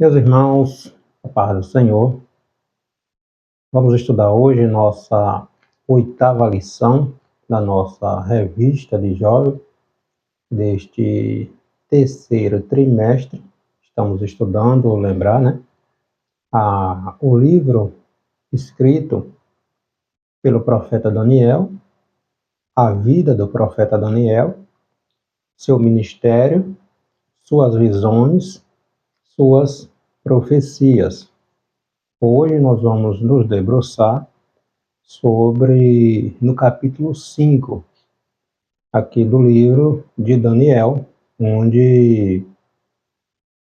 Meus irmãos, a paz do Senhor, vamos estudar hoje nossa 8ª lição da nossa revista de jovem deste terceiro trimestre. Estamos estudando, o livro escrito pelo profeta Daniel, a vida do profeta Daniel, seu ministério, suas visões, suas profecias. Hoje nós vamos nos debruçar no capítulo 5, aqui do livro de Daniel, onde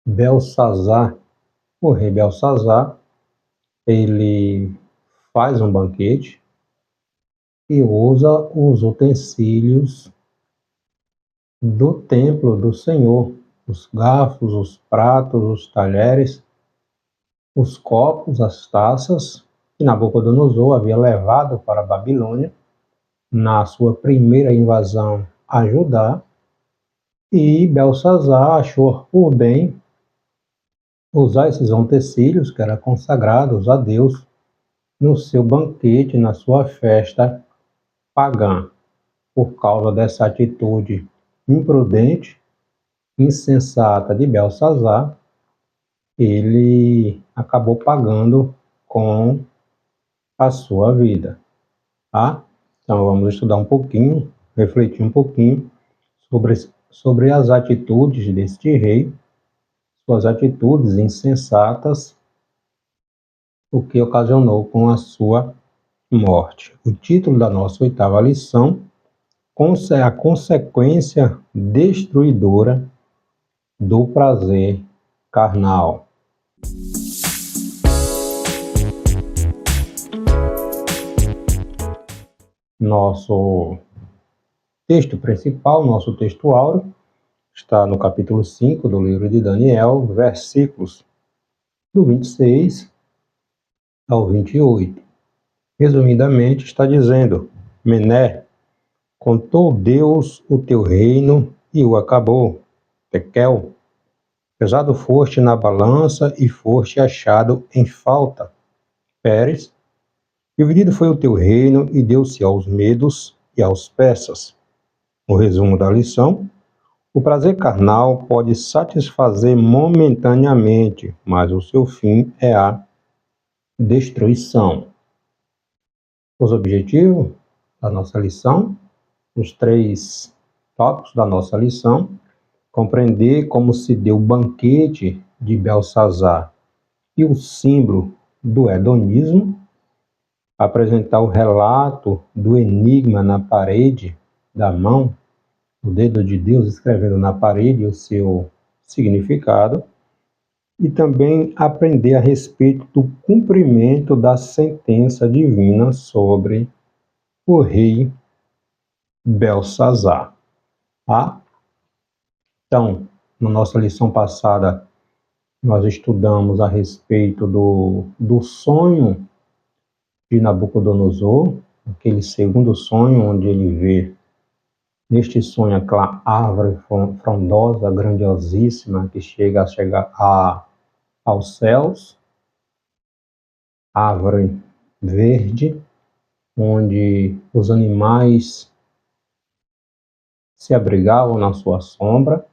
Belsazar, o rei Belsazar, ele faz um banquete e usa os utensílios do templo do Senhor, os garfos, os pratos, os talheres, os copos, as taças, que Nabucodonosor havia levado para a Babilônia na sua primeira invasão a Judá, e Belsazar achou por bem usar esses utensílios que eram consagrados a Deus no seu banquete, na sua festa pagã. Por causa dessa atitude imprudente, insensata de Belsazar, ele acabou pagando com a sua vida, tá? Então vamos estudar um pouquinho, refletir um pouquinho sobre as atitudes deste rei, suas atitudes insensatas, o que ocasionou com a sua morte. O título da nossa 8ª lição é a consequência destruidora do prazer carnal. Nosso texto principal, nosso texto áureo, está no capítulo 5 do livro de Daniel, versículos do 26 ao 28. Resumidamente, está dizendo: Mené, contou Deus o teu reino e o acabou. Tekel, pesado foste na balança e foste achado em falta. Pérez, dividido foi o teu reino e deu-se aos medos e aos persas. O resumo da lição: o prazer carnal pode satisfazer momentaneamente, mas o seu fim é a destruição. Os objetivos da nossa lição, os 3 tópicos da nossa lição: compreender como se deu o banquete de Belsazar e o símbolo do hedonismo, apresentar o relato do enigma na parede da mão, o dedo de Deus escrevendo na parede o seu significado, e também aprender a respeito do cumprimento da sentença divina sobre o rei Belsazar. Tá? Então, na nossa lição passada, nós estudamos a respeito do sonho de Nabucodonosor, aquele segundo sonho onde ele vê, neste sonho, aquela árvore frondosa, grandiosíssima, que chega aos céus, árvore verde, onde os animais se abrigavam na sua sombra,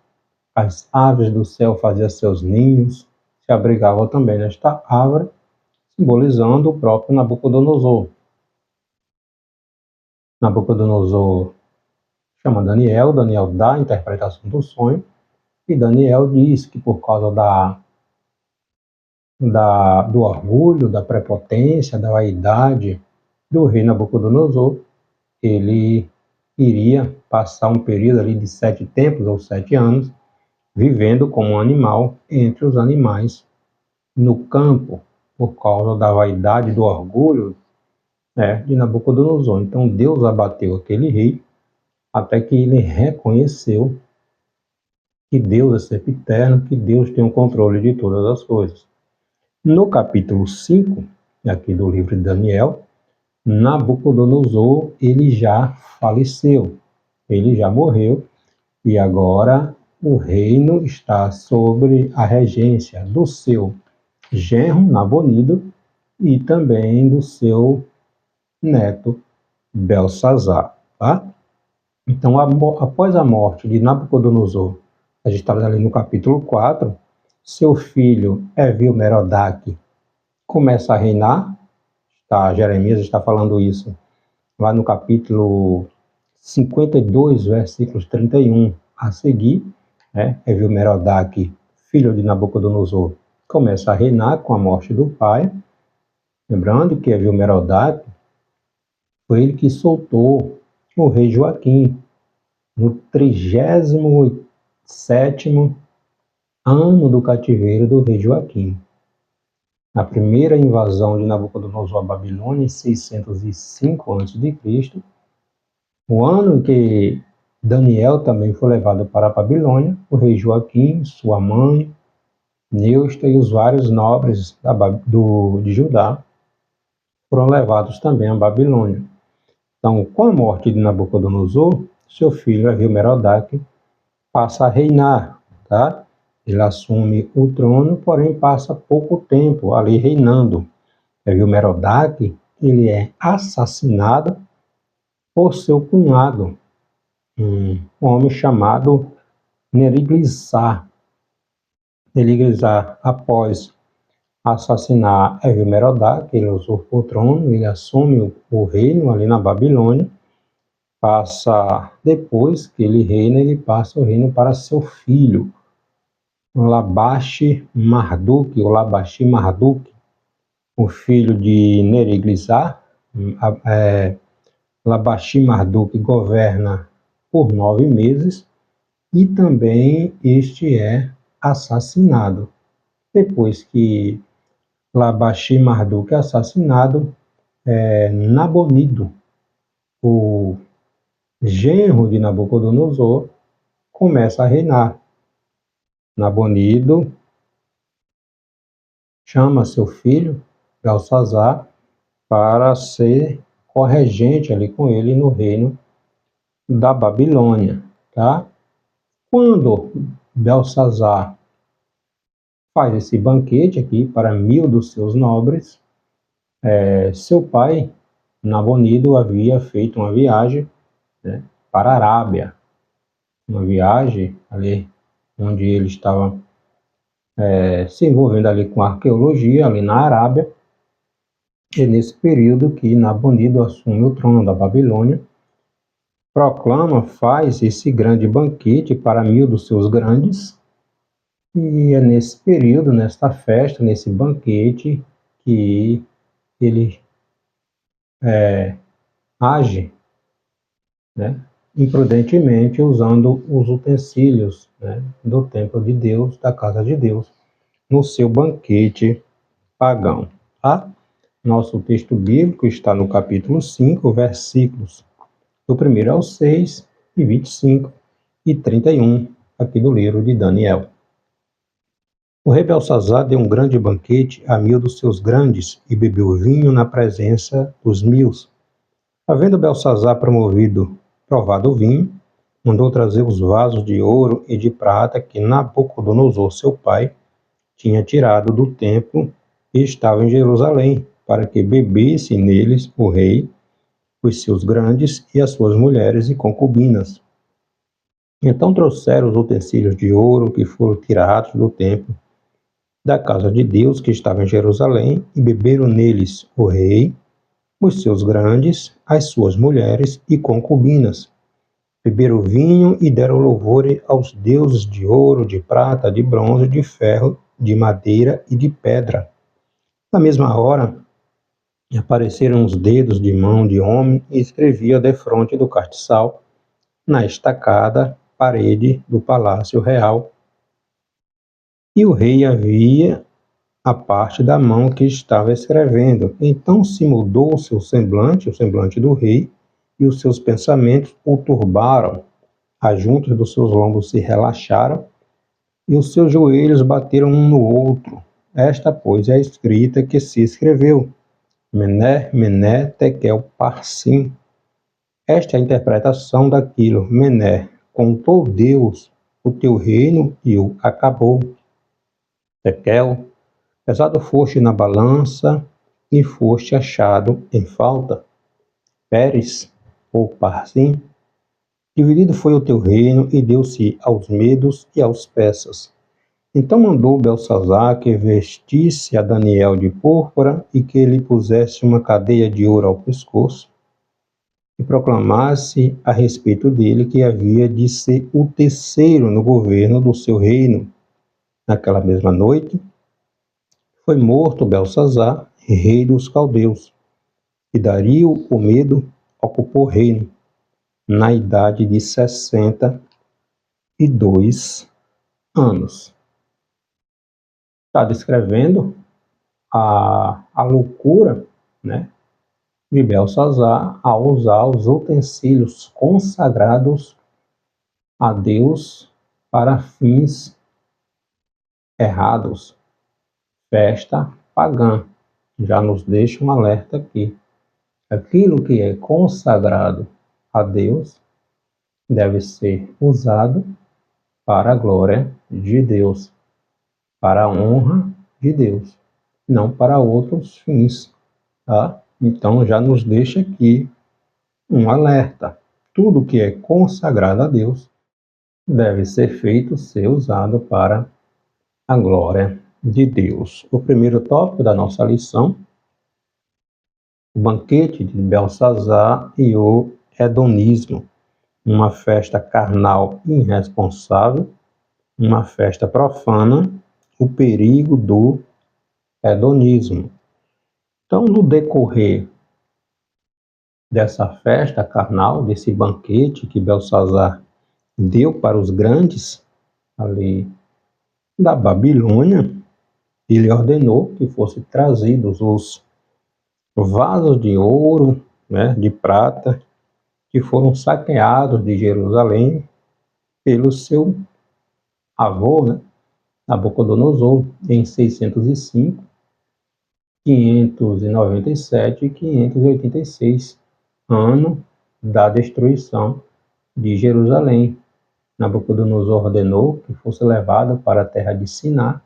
as aves do céu faziam seus ninhos, se abrigavam também nesta árvore, simbolizando o próprio Nabucodonosor. Nabucodonosor chama Daniel dá a interpretação do sonho, e Daniel diz que por causa do orgulho, da prepotência, da vaidade do rei Nabucodonosor, ele iria passar um período ali de 7 tempos ou 7 anos, vivendo como um animal entre os animais no campo, por causa da vaidade, do orgulho de Nabucodonosor. Então Deus abateu aquele rei, até que ele reconheceu que Deus é sempiterno, que Deus tem o controle de todas as coisas. No capítulo 5, aqui do livro de Daniel, Nabucodonosor, ele já faleceu, ele já morreu, e agora o reino está sobre a regência do seu genro Nabonido e também do seu neto Belsazar, tá? Então, após a morte de Nabucodonosor, a gente está ali no capítulo 4, seu filho Evil-Merodach começa a reinar, tá? Jeremias está falando isso lá no capítulo 52, versículos 31 a seguir, né? Evil-Merodach, filho de Nabucodonosor, começa a reinar com a morte do pai. Lembrando que Evil-Merodach foi ele que soltou o rei Joaquim no 37º ano do cativeiro do rei Joaquim. Na primeira invasão de Nabucodonosor à Babilônia, em 605 a.C., o ano em que Daniel também foi levado para a Babilônia, o rei Joaquim, sua mãe, Neusta e os vários nobres de Judá foram levados também à Babilônia. Então, com a morte de Nabucodonosor, seu filho Evil-Merodach passa a reinar, tá? Ele assume o trono, porém passa pouco tempo ali reinando. Evil-Merodach, ele é assassinado por seu cunhado, um homem chamado Neriglissar. Neriglissar, após assassinar Evil-Merodach, ele usurpa o trono, ele assume o reino ali na Babilônia. Depois que ele reina, ele passa o reino para seu filho, Labashi-Marduk, o filho de Neriglissar. Labashi-Marduk governa por 9 meses e também este é assassinado. Depois que Labashi-Marduk é assassinado, Nabonido, o genro de Nabucodonosor, começa a reinar. Nabonido chama seu filho, Belsazar, para ser corregente ali com ele no reino da Babilônia, tá? Quando Belsazar faz esse banquete aqui para 1000 dos seus nobres, seu pai, Nabonido, havia feito uma viagem, né, para a Arábia, uma viagem ali onde ele estava se envolvendo ali com arqueologia ali na Arábia. É nesse período que Nabonido assume o trono da Babilônia, faz esse grande banquete para 1000 dos seus grandes, e é nesse período, nesta festa, nesse banquete, que ele age, né, imprudentemente, usando os utensílios, né, do templo de Deus, da casa de Deus, no seu banquete pagão, tá? Nosso texto bíblico está no capítulo 5, versículos do 1 ao 6, e 25 e 31, aqui do livro de Daniel. O rei Belsazar deu um grande banquete a 1000 dos seus grandes e bebeu vinho na presença dos 1000. Havendo Belsazar provado o vinho, mandou trazer os vasos de ouro e de prata que Nabucodonosor, seu pai, tinha tirado do templo e estava em Jerusalém, para que bebesse neles o rei, os seus grandes e as suas mulheres e concubinas. Então trouxeram os utensílios de ouro que foram tirados do templo da casa de Deus que estava em Jerusalém, e beberam neles o rei, os seus grandes, as suas mulheres e concubinas. Beberam vinho e deram louvor aos deuses de ouro, de prata, de bronze, de ferro, de madeira e de pedra. Na mesma hora, apareceram os dedos de mão de homem e escrevia defronte do castiçal, na estacada parede do palácio real. E o rei havia a parte da mão que estava escrevendo. Então se mudou o seu semblante, o semblante do rei, e os seus pensamentos o turbaram. As juntas dos seus lombos se relaxaram, e os seus joelhos bateram um no outro. Esta, pois, é a escrita que se escreveu: Mené, Mené, Tekel, Parsim. Esta é a interpretação daquilo. Mené, contou Deus o teu reino e o acabou. Tekel, pesado foste na balança e foste achado em falta. Pérez, ou Parsim, dividido foi o teu reino e deu-se aos medos e aos persas. Então mandou Belsazar que vestisse a Daniel de púrpura e que lhe pusesse uma cadeia de ouro ao pescoço e proclamasse a respeito dele que havia de ser o terceiro no governo do seu reino. Naquela mesma noite, foi morto Belsazar, rei dos caldeus, e Dario o Medo ocupou o reino, na idade de 62 anos. Está descrevendo a loucura, né, de Belsazar ao usar os utensílios consagrados a Deus para fins errados. Festa pagã. Já nos deixa um alerta aqui. Aquilo que é consagrado a Deus deve ser usado para a glória de Deus, para a honra de Deus, não para outros fins, tá? Então já nos deixa aqui um alerta. Tudo que é consagrado a Deus deve ser feito, ser usado para a glória de Deus. O primeiro tópico da nossa lição, o banquete de Belsazar e o hedonismo, uma festa carnal irresponsável, uma festa profana, o perigo do hedonismo. Então, no decorrer dessa festa carnal, desse banquete que Belsazar deu para os grandes ali da Babilônia, ele ordenou que fossem trazidos os vasos de ouro, né, de prata, que foram saqueados de Jerusalém pelo seu avô, né, Nabucodonosor, em 605, 597 e 586, ano da destruição de Jerusalém. Nabucodonosor ordenou que fosse levado para a terra de Siná,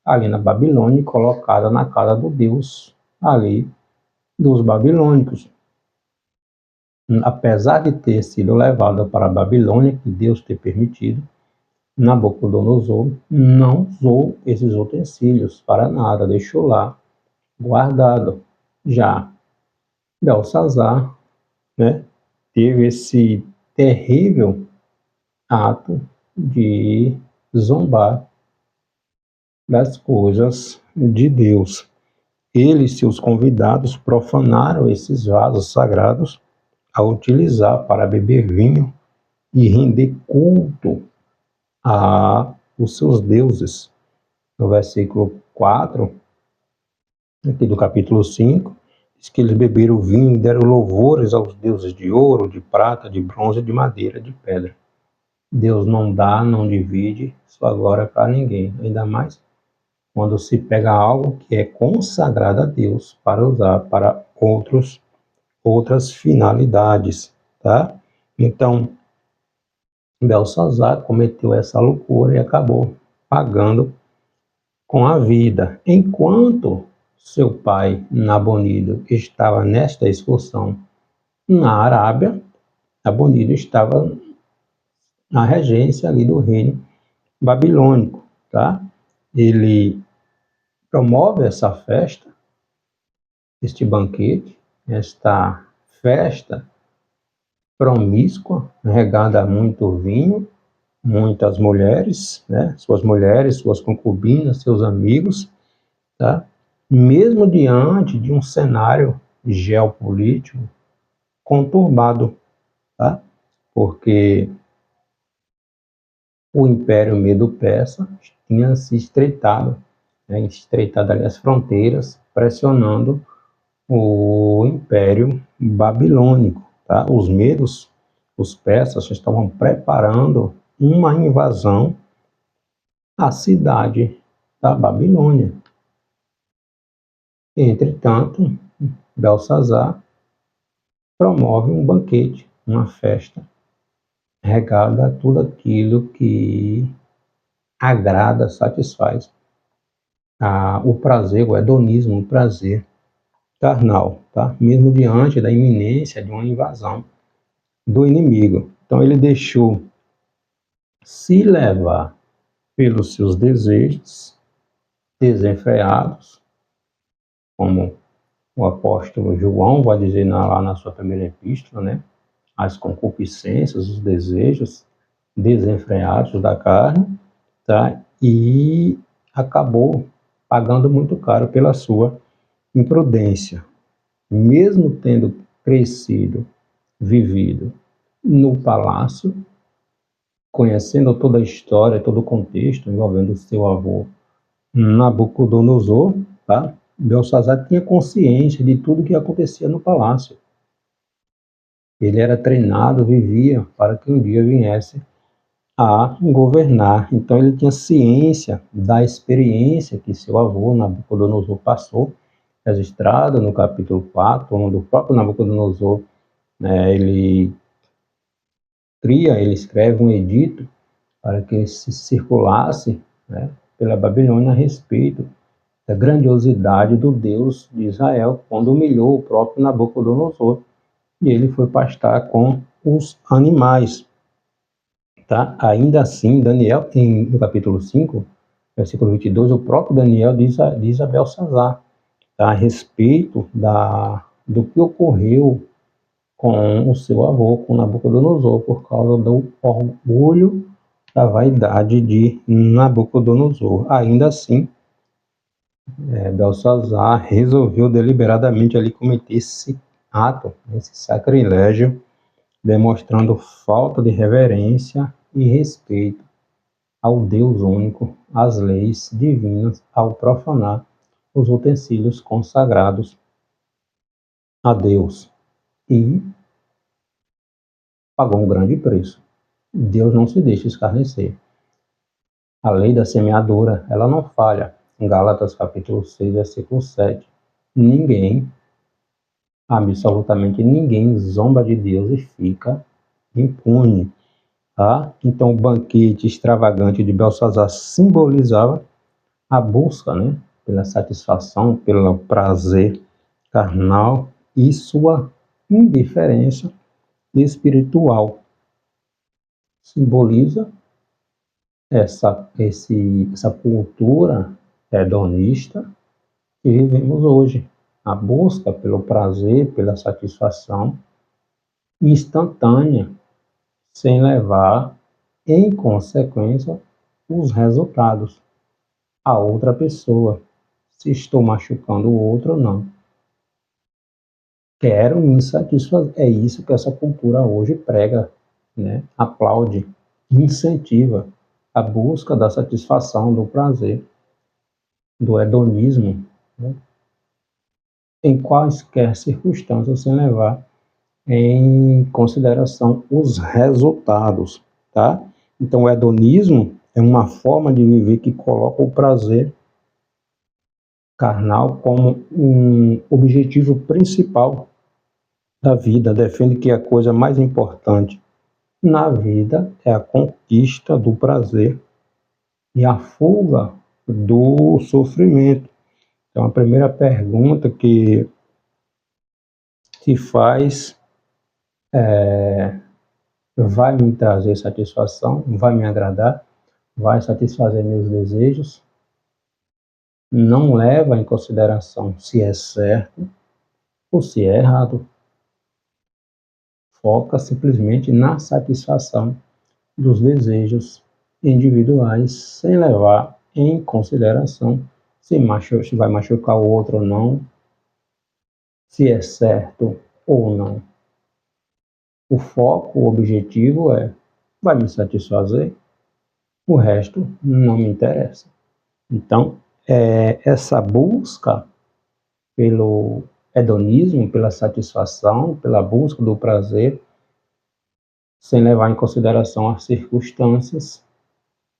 ali na Babilônia, e colocada na casa do Deus, ali dos babilônicos. Apesar de ter sido levado para a Babilônia, que Deus ter permitido, Nabucodonosor não usou esses utensílios para nada, deixou lá guardado. Já Belsazar, né, teve esse terrível ato de zombar das coisas de Deus. Ele e seus convidados profanaram esses vasos sagrados a utilizar para beber vinho e render culto a os seus deuses. No versículo 4, aqui do capítulo 5, diz que eles beberam vinho e deram louvores aos deuses de ouro, de prata, de bronze, de madeira, de pedra. Deus não dá, não divide sua glória para ninguém, ainda mais quando se pega algo que é consagrado a Deus para usar para outras finalidades, tá? Então, Belsazar cometeu essa loucura e acabou pagando com a vida. Enquanto seu pai, Nabonido, estava nesta excursão na Arábia, Nabonido estava na regência ali do reino babilônico, tá? Ele promove essa festa, este banquete, esta festa promíscua, regada a muito vinho, muitas mulheres, né? Suas mulheres, suas concubinas, seus amigos, tá? Mesmo diante de um cenário geopolítico conturbado, tá? Porque o Império Medo-Persa tinha se estreitado, né? Estreitado ali as fronteiras, pressionando o Império Babilônico, tá? Os medos, os persas estavam preparando uma invasão à cidade da Babilônia. Entretanto, Belsazar promove um banquete, uma festa regada a tudo aquilo que agrada, satisfaz o prazer, o hedonismo, o prazer carnal, tá? Mesmo diante da iminência de uma invasão do inimigo. Então ele deixou se levar pelos seus desejos desenfreados, como o apóstolo João vai dizer lá na sua primeira epístola, né? As concupiscências, os desejos desenfreados da carne, tá? E acabou pagando muito caro pela sua imprudência. Mesmo tendo crescido, vivido no palácio, conhecendo toda a história, todo o contexto envolvendo o seu avô Nabucodonosor, tá? Belsazar tinha consciência de tudo que acontecia no palácio. Ele era treinado, vivia para que um dia viesse a governar. Então ele tinha ciência da experiência que seu avô Nabucodonosor passou, registrada no capítulo 4, onde o próprio Nabucodonosor, né, ele escreve um edito para que se circulasse, né, pela Babilônia a respeito da grandiosidade do Deus de Israel, quando humilhou o próprio Nabucodonosor e ele foi pastar com os animais. Tá? Ainda assim, Daniel, no capítulo 5, versículo 22, o próprio Daniel diz a Belsazar, tá? A respeito do que ocorreu com o seu avô, com Nabucodonosor, por causa do orgulho, da vaidade de Nabucodonosor. Ainda assim, Belsazar resolveu deliberadamente ali cometer esse ato, esse sacrilégio, demonstrando falta de reverência e respeito ao Deus único, às leis divinas, ao profanar os utensílios consagrados a Deus. E pagou um grande preço. Deus não se deixa escarnecer. A lei da semeadura, ela não falha. Em Gálatas capítulo 6, versículo 7. Ninguém, absolutamente ninguém, zomba de Deus e fica impune. Tá? Então o banquete extravagante de Belsazar simbolizava a busca, né, pela satisfação, pelo prazer carnal e sua indiferença espiritual. Simboliza essa cultura hedonista que vivemos hoje. A busca pelo prazer, pela satisfação instantânea, sem levar em consequência os resultados a outra pessoa, se estou machucando o outro ou não. Quero me satisfazer. É isso que essa cultura hoje prega, né? Aplaude, incentiva a busca da satisfação, do prazer, do hedonismo, né? Em quaisquer circunstâncias, sem levar em consideração os resultados, tá? Então, o hedonismo é uma forma de viver que coloca o prazer carnal como um objetivo principal da vida, defende que a coisa mais importante na vida é a conquista do prazer e a fuga do sofrimento. Então, a primeira pergunta que se faz é: vai me trazer satisfação? Vai me agradar? Vai satisfazer meus desejos? Não leva em consideração se é certo ou se é errado. Foca simplesmente na satisfação dos desejos individuais, sem levar em consideração se vai machucar o outro ou não, se é certo ou não. O foco, o objetivo vai me satisfazer, o resto não me interessa. Então, essa busca pelo hedonismo, pela satisfação, pela busca do prazer, sem levar em consideração as circunstâncias,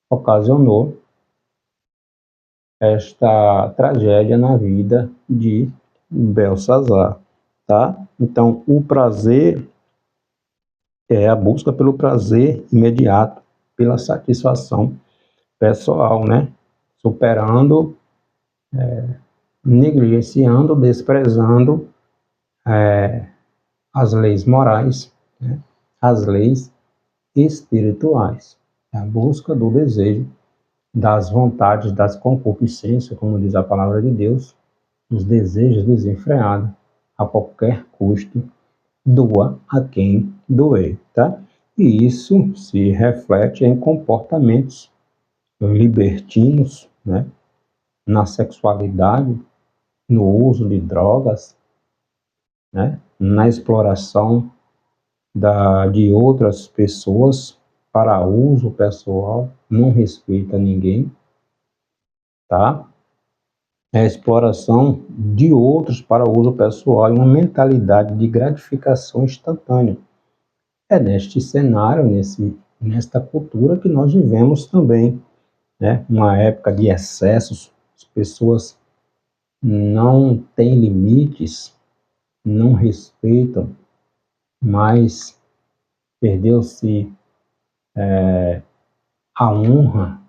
ocasionou esta tragédia na vida de Belsazar, tá? Então, o prazer é a busca pelo prazer imediato, pela satisfação pessoal, né? Superando, negligenciando, desprezando as leis morais, né? As leis espirituais. É a busca do desejo, das vontades, das concupiscências, como diz a palavra de Deus, os desejos desenfreados, a qualquer custo, doa a quem doer, tá? E isso se reflete em comportamentos libertinos, né? Na sexualidade, no uso de drogas, né? Na exploração de outras pessoas para uso pessoal, não respeita ninguém, tá? É a exploração de outros para uso pessoal e uma mentalidade de gratificação instantânea. É neste cenário, nesta cultura que nós vivemos também, né? Uma época de excessos, as pessoas não têm limites, não respeitam, mas perdeu-se a honra,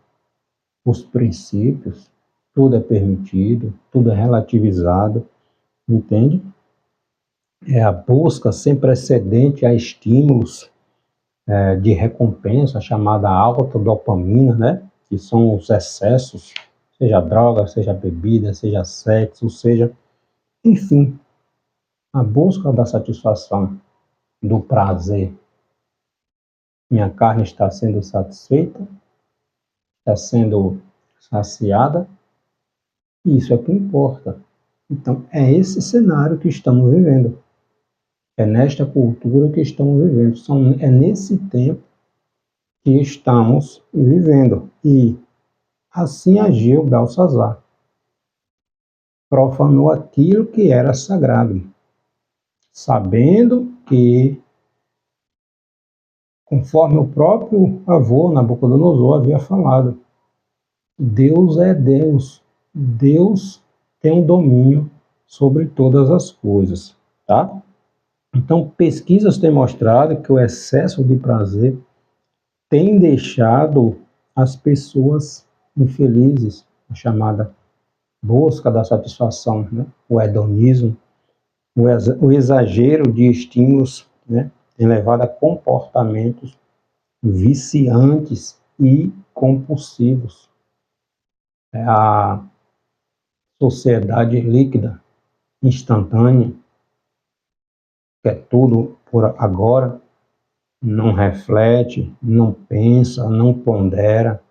os princípios, tudo é permitido, tudo é relativizado, entende? É a busca sem precedente a estímulos de recompensa, chamada alta dopamina, né? Que são os excessos, seja droga, seja bebida, seja sexo, seja, enfim, a busca da satisfação, do prazer. Minha carne está sendo satisfeita, está sendo saciada, e isso é o que importa. Então, é esse cenário que estamos vivendo. É nesta cultura que estamos vivendo. É nesse tempo que estamos vivendo. E assim agiu Belsazar. Profanou aquilo que era sagrado, sabendo que, conforme o próprio avô Nabucodonosor havia falado, Deus é Deus. Deus tem um domínio sobre todas as coisas, tá? Então, pesquisas têm mostrado que o excesso de prazer tem deixado as pessoas infelizes, a chamada busca da satisfação, né? O hedonismo, o exagero de estímulos, né? Tem levado a comportamentos viciantes e compulsivos. É a sociedade líquida, instantânea, que é tudo por agora, não reflete, não pensa, não pondera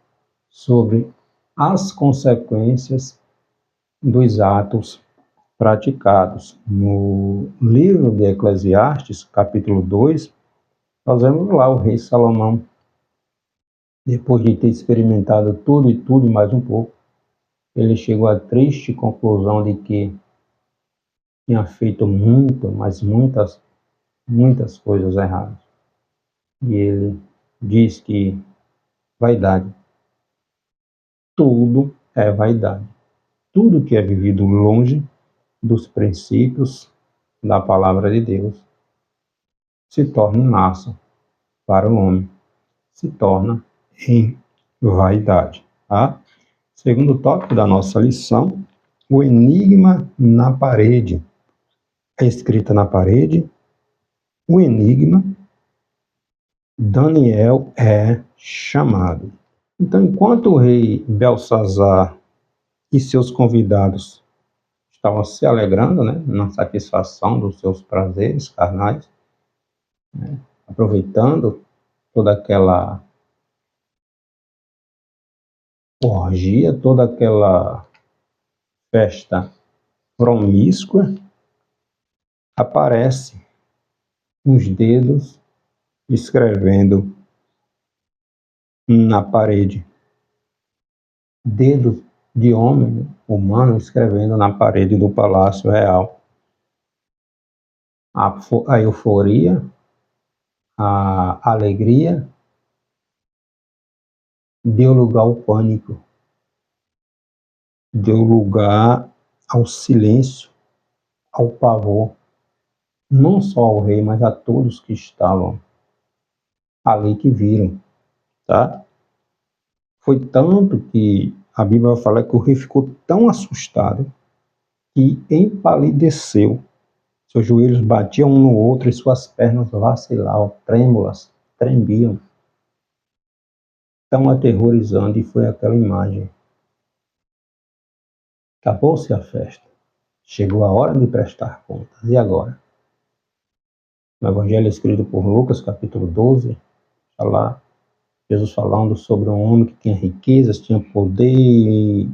sobre as consequências dos atos praticados. No livro de Eclesiastes, capítulo 2, nós vemos lá o rei Salomão, depois de ter experimentado tudo e mais um pouco, ele chegou à triste conclusão de que tinha feito muitas coisas erradas. E ele diz que vaidade, tudo é vaidade. Tudo que é vivido longe dos princípios da palavra de Deus se torna massa para o homem, se torna em vaidade. Tá? Segundo tópico da nossa lição, o enigma na parede. A escrita na parede, o enigma, Daniel é chamado. Então, enquanto o rei Belsazar e seus convidados estavam se alegrando, né, na satisfação dos seus prazeres carnais, né, aproveitando toda aquela orgia, toda aquela festa promíscua, aparece uns dedos escrevendo na parede. Dedos de homem humano escrevendo na parede do Palácio Real. A euforia, a alegria deu lugar ao pânico, deu lugar ao silêncio, ao pavor, não só ao rei, mas a todos que estavam ali que viram, tá? Foi tanto que a Bíblia fala que o rei ficou tão assustado que empalideceu. Seus joelhos batiam um no outro e suas pernas vacilavam, trêmulas, tremiam. Tão aterrorizante foi aquela imagem. Acabou-se a festa. Chegou a hora de prestar contas. E agora? No Evangelho escrito por Lucas, capítulo 12, está lá Jesus falando sobre um homem que tinha riquezas, tinha poder e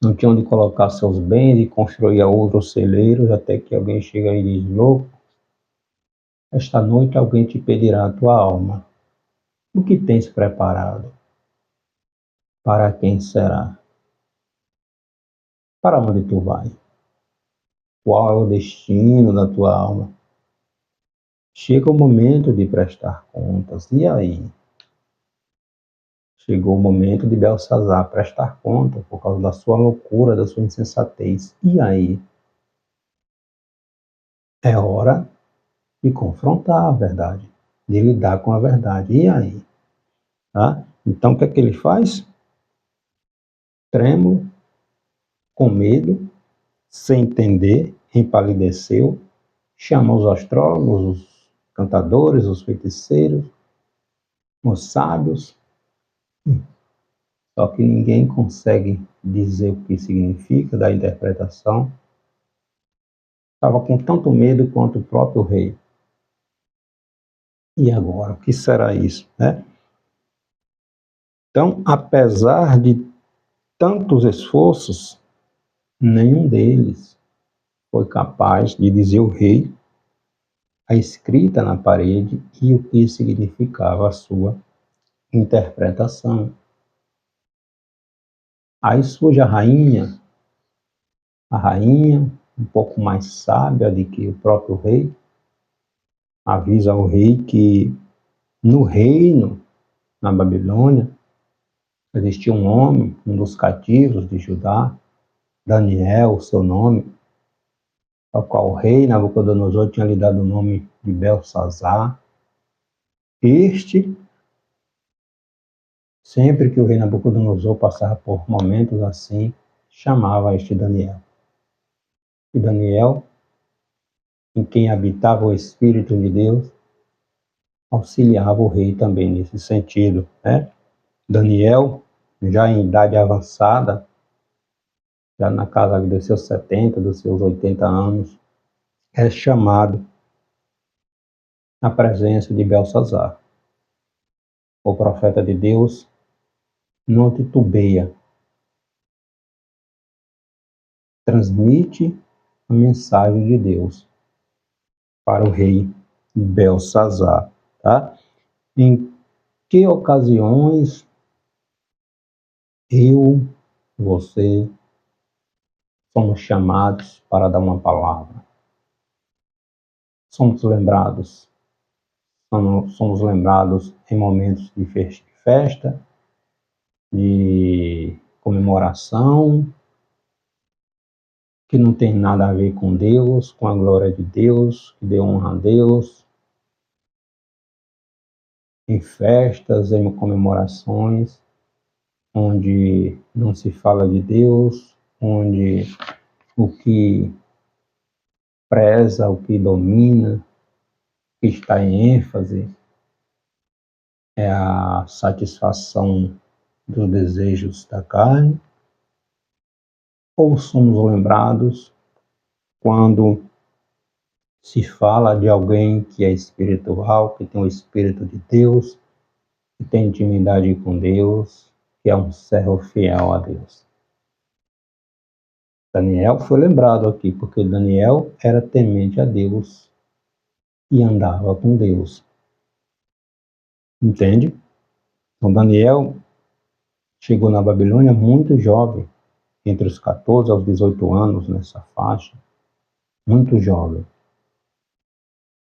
não tinha onde colocar seus bens e construía outros celeiros, até que alguém chega e diz: louco, esta noite alguém te pedirá a tua alma. O que tens preparado? Para quem será? Para onde tu vai? Qual é o destino da tua alma? Chega o momento de prestar contas. E aí? Chegou o momento de Belsazar prestar conta por causa da sua loucura, da sua insensatez. E aí? É hora de confrontar a verdade, de lidar com a verdade. E aí? Tá? Então, o que é que ele faz? Trêmulo, com medo, sem entender, empalideceu, chama os astrólogos, os cantadores, os feiticeiros, os sábios. Só que ninguém consegue dizer o que significa, da interpretação. Estava com tanto medo quanto o próprio rei. E agora, o que será isso, né? Então, apesar de tantos esforços, nenhum deles foi capaz de dizer ao rei a escrita na parede e o que significava a sua interpretação. Aí surge a rainha, um pouco mais sábia do que o próprio rei, avisa ao rei que no reino, na Babilônia, existia um homem, um dos cativos de Judá, Daniel, seu nome, ao qual o rei Nabucodonosor tinha lhe dado o nome de Belsazar. Este, sempre que o rei Nabucodonosor passava por momentos assim, chamava este Daniel. E Daniel, em quem habitava o Espírito de Deus, auxiliava o rei também nesse sentido, né? Daniel, já em idade avançada, já na casa dos seus 70, dos seus 80 anos, é chamado à presença de Belsazar. O profeta de Deus não titubeia, transmite a mensagem de Deus para o rei Belsazar, tá? Em que ocasiões eu, você, somos chamados para dar uma palavra? Somos lembrados em momentos de festa, de comemoração, que não tem nada a ver com Deus, com a glória de Deus, que dê honra a Deus, em festas, em comemorações, onde não se fala de Deus, onde o que preza, o que domina, o que está em ênfase é a satisfação dos desejos da carne, ou somos lembrados quando se fala de alguém que é espiritual, que tem o Espírito de Deus, que tem intimidade com Deus, que é um servo fiel a Deus. Daniel foi lembrado aqui, porque Daniel era temente a Deus e andava com Deus. Entende? Então Daniel chegou na Babilônia muito jovem, entre os 14 aos 18 anos, nessa faixa, muito jovem.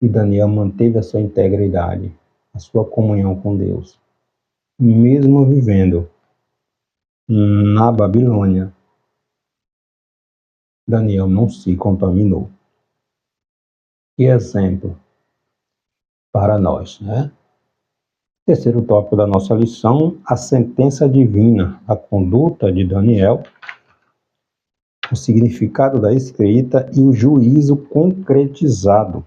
E Daniel manteve a sua integridade, a sua comunhão com Deus, mesmo vivendo na Babilônia. Daniel não se contaminou. Que exemplo para nós, né? Terceiro tópico da nossa lição, a sentença divina, a conduta de Daniel, o significado da escrita e o juízo concretizado.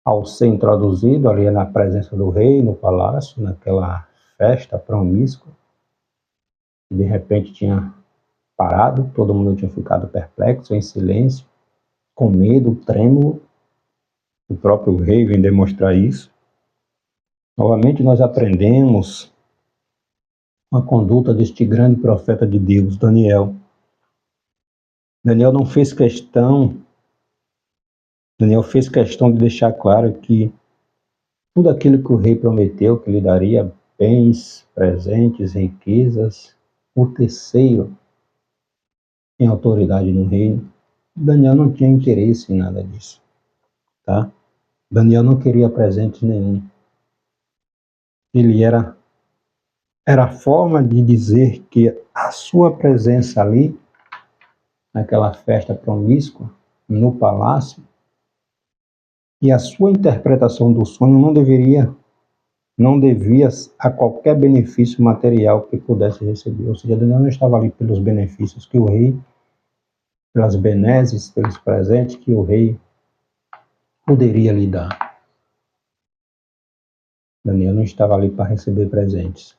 Ao ser introduzido ali na presença do rei, no palácio, naquela festa promíscua, de repente tinha parado, todo mundo tinha ficado perplexo, em silêncio, com medo, trêmulo. O próprio rei vem demonstrar isso. Novamente nós aprendemos a conduta deste grande profeta de Deus, Daniel. Daniel fez questão de deixar claro que tudo aquilo que o rei prometeu, que lhe daria bens, presentes, riquezas, o terceiro em autoridade no reino, Daniel não tinha interesse em nada disso, tá? Daniel não queria presente nenhum. Ele era a forma de dizer que a sua presença ali, naquela festa promíscua, no palácio, e a sua interpretação do sonho não devia a qualquer benefício material que pudesse receber. Ou seja, Daniel não estava ali pelos benefícios que o rei, pelas benesses, pelos presentes que o rei poderia lhe dar. Daniel não estava ali para receber presentes.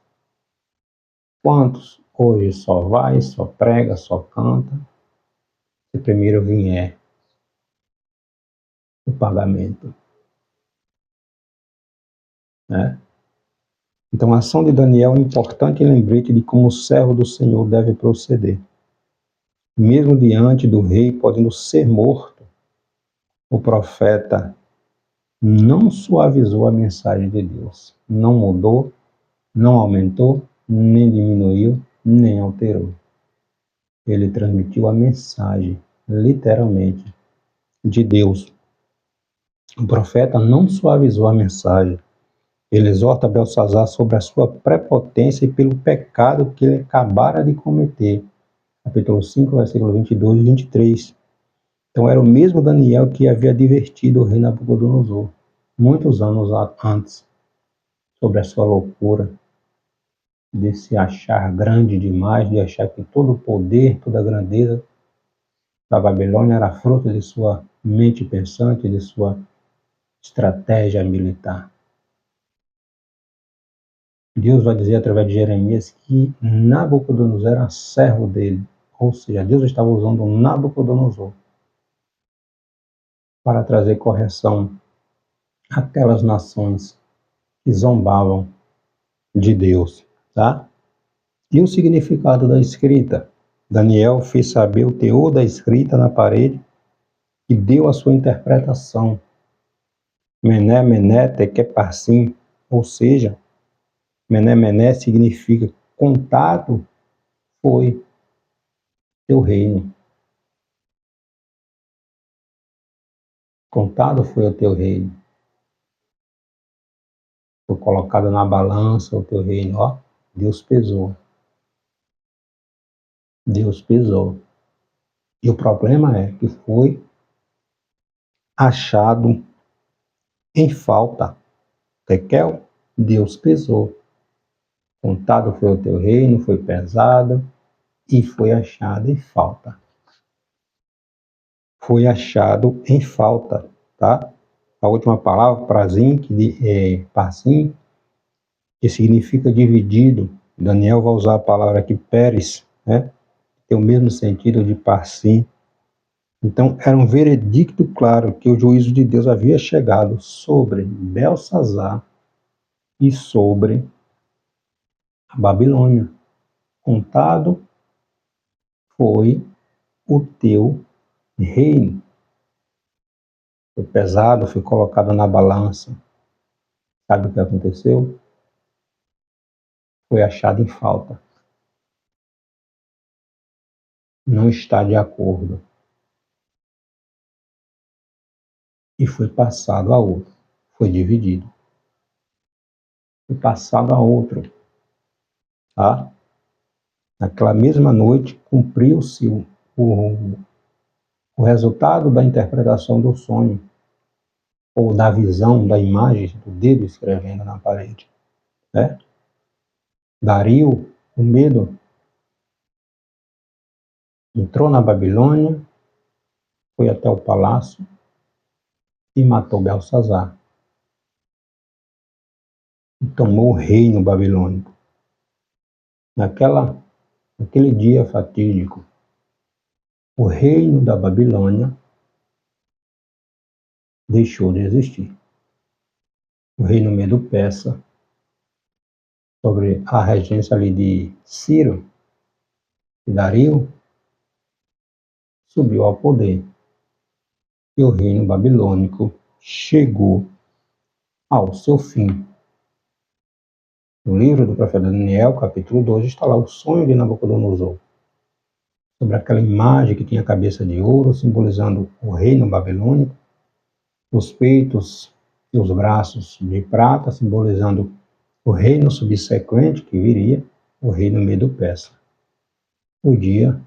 Quantos hoje só vai, só prega, só canta, se primeiro vier o pagamento, né? Então a ação de Daniel é um importante lembrete de como o servo do Senhor deve proceder. Mesmo diante do rei podendo ser morto, o profeta não suavizou a mensagem de Deus, não mudou, não aumentou, nem diminuiu, nem alterou. Ele transmitiu a mensagem, literalmente, de Deus. O profeta não suavizou a mensagem. Ele exorta Belsazar sobre a sua prepotência e pelo pecado que ele acabara de cometer. Capítulo 5, versículo 22 e 23. Então era o mesmo Daniel que havia advertido o rei Nabucodonosor, muitos anos antes, sobre a sua loucura de se achar grande demais, de achar que todo o poder, toda a grandeza da Babilônia era fruto de sua mente pensante, de sua estratégia militar. Deus vai dizer através de Jeremias que Nabucodonosor era servo dele, ou seja, Deus estava usando Nabucodonosor para trazer correção àquelas nações que zombavam de Deus, tá? E o significado da escrita? Daniel fez saber o teor da escrita na parede e deu a sua interpretação. Mené, mené, tekel parsim, ou seja, mené, mené significa contado foi teu reino. Contado foi o teu reino. Foi colocado na balança o teu reino, ó. Deus pesou. Deus pesou. E o problema é que foi achado em falta. Tekel, Deus pesou. Contado foi o teu reino, foi pesado e foi achado em falta. Foi achado em falta, tá? A última palavra, prazim, parsim, que significa dividido. Daniel vai usar a palavra aqui, peres, né? Tem o mesmo sentido de parsim. Então, era um veredicto claro que o juízo de Deus havia chegado sobre Belsazar e sobre a Babilônia. Contado foi o teu reino. Foi pesado, foi colocado na balança. Sabe o que aconteceu? Foi achado em falta. Não está de acordo. E foi passado a outro. Foi dividido. Foi passado a outro. Tá? Naquela mesma noite, cumpriu-se o resultado da interpretação do sonho. ou da visão, da imagem do dedo escrevendo na parede, né? Dario, o medo, entrou na Babilônia, foi até o palácio e matou Belsazar. E tomou o reino babilônico. Naquele dia fatídico, o reino da Babilônia deixou de existir. O reino Medo-Persa, sobre a regência ali de Ciro e Dario, subiu ao poder. E o reino babilônico chegou ao seu fim. No livro do profeta Daniel, capítulo 2, está lá o sonho de Nabucodonosor, sobre aquela imagem que tinha a cabeça de ouro, simbolizando o reino babilônico, os peitos e os braços de prata, simbolizando o reino subsequente que viria, o reino Medo-Persa. O dia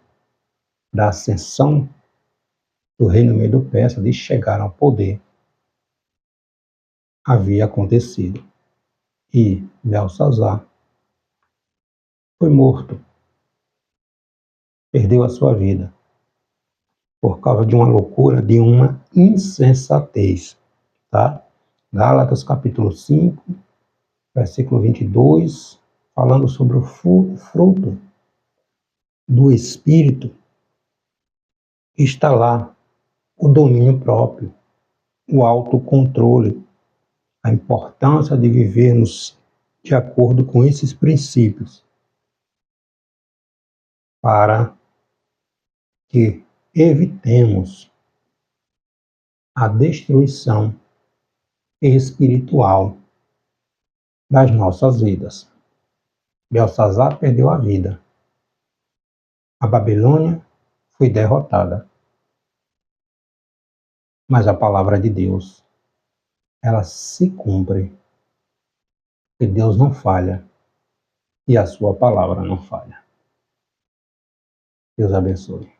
da ascensão do reino Medo-Persa, de chegar ao poder, havia acontecido. E Belsazar foi morto, perdeu a sua vida, por causa de uma loucura, de uma insensatez, tá? Gálatas capítulo 5, versículo 22, falando sobre o fruto do Espírito, está lá o domínio próprio, o autocontrole, a importância de vivermos de acordo com esses princípios, para que evitemos a destruição espiritual das nossas vidas. Belsazar perdeu a vida. A Babilônia foi derrotada. Mas a palavra de Deus, ela se cumpre. E Deus não falha. E a sua palavra não falha. Deus abençoe.